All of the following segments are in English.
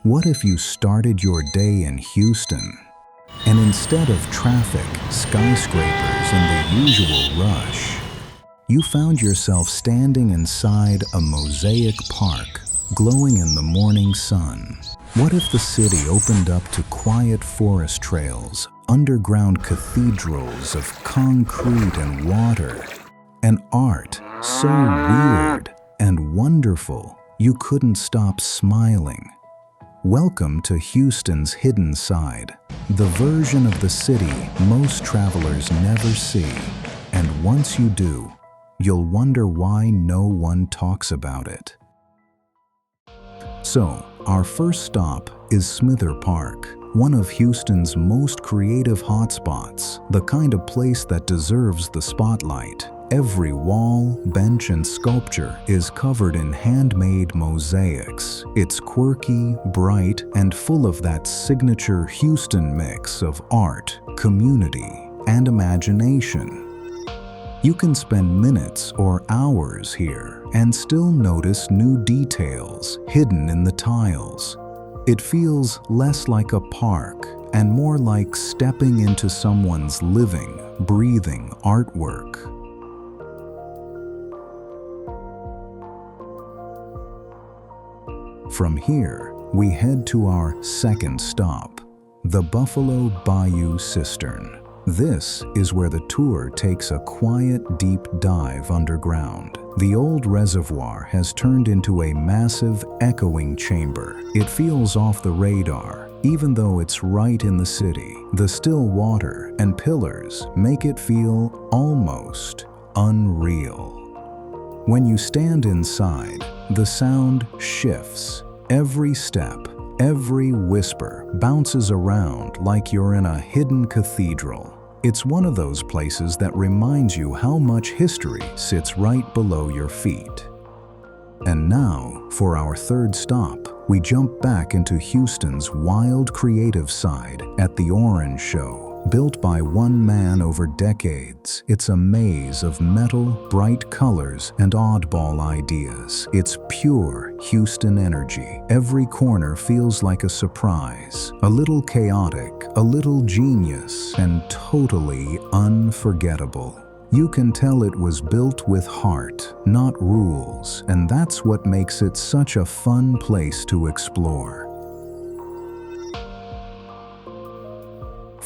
What if you started your day in Houston, and instead of traffic, skyscrapers, and the usual rush, you found yourself standing inside a mosaic park, glowing in the morning sun? What if the city opened up to quiet forest trails, underground cathedrals of concrete and water, and art so weird and wonderful you couldn't stop smiling? Welcome to Houston's hidden side, the version of the city most travelers never see. And once you do, you'll wonder why no one talks about it. So, our first stop is Mither Park, one of Houston's most creative hotspots, the kind of place that deserves the spotlight. Every wall, bench, and sculpture is covered in handmade mosaics. It's quirky, bright, and full of that signature Houston mix of art, community, and imagination. You can spend minutes or hours here and still notice new details hidden in the tiles. It feels less like a park and more like stepping into someone's living, breathing artwork. From here, we head to our second stop, the Buffalo Bayou Cistern. This is where the tour takes a quiet, deep dive underground. The old reservoir has turned into a massive, echoing chamber. It feels off the radar, even though it's right in the city. The still water and pillars make it feel almost unreal. When you stand inside, the sound shifts. Every step, every whisper bounces around like you're in a hidden cathedral. It's one of those places that reminds you how much history sits right below your feet. And now, for our third stop, we jump back into Houston's wild creative side at the Orange Show. Built by one man over decades, it's a maze of metal, bright colors, and oddball ideas. It's pure Houston energy. Every corner feels like a surprise, a little chaotic, a little genius, and totally unforgettable. You can tell it was built with heart, not rules, and that's what makes it such a fun place to explore.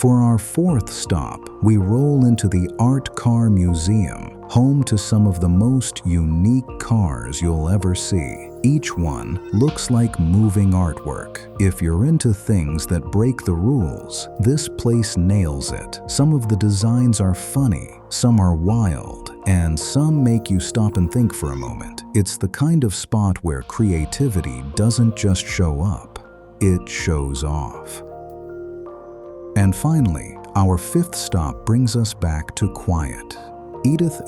For our fourth stop, we roll into the Art Car Museum, home to some of the most unique cars you'll ever see. Each one looks like moving artwork. If you're into things that break the rules, this place nails it. Some of the designs are funny, some are wild, and some make you stop and think for a moment. It's the kind of spot where creativity doesn't just show up, it shows off. And finally, our fifth stop brings us back to quiet. Edith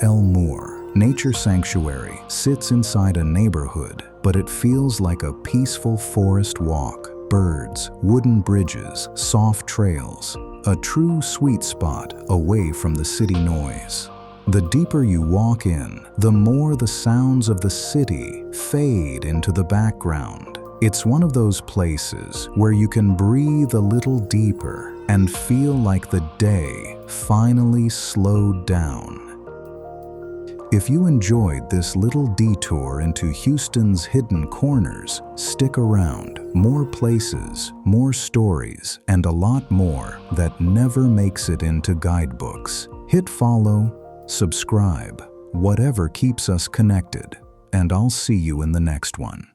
Nature Sanctuary sits inside a neighborhood, but it feels like a peaceful forest walk. Birds, wooden bridges, soft trails, a true sweet spot away from the city noise. The deeper you walk in, the more the sounds of the city fade into the background. It's one of those places where you can breathe a little deeper and feel like the day finally slowed down. If you enjoyed this little detour into Houston's hidden corners, stick around. More places, more stories, and a lot more that never makes it into guidebooks. Hit follow, subscribe, whatever keeps us connected, and I'll see you in the next one.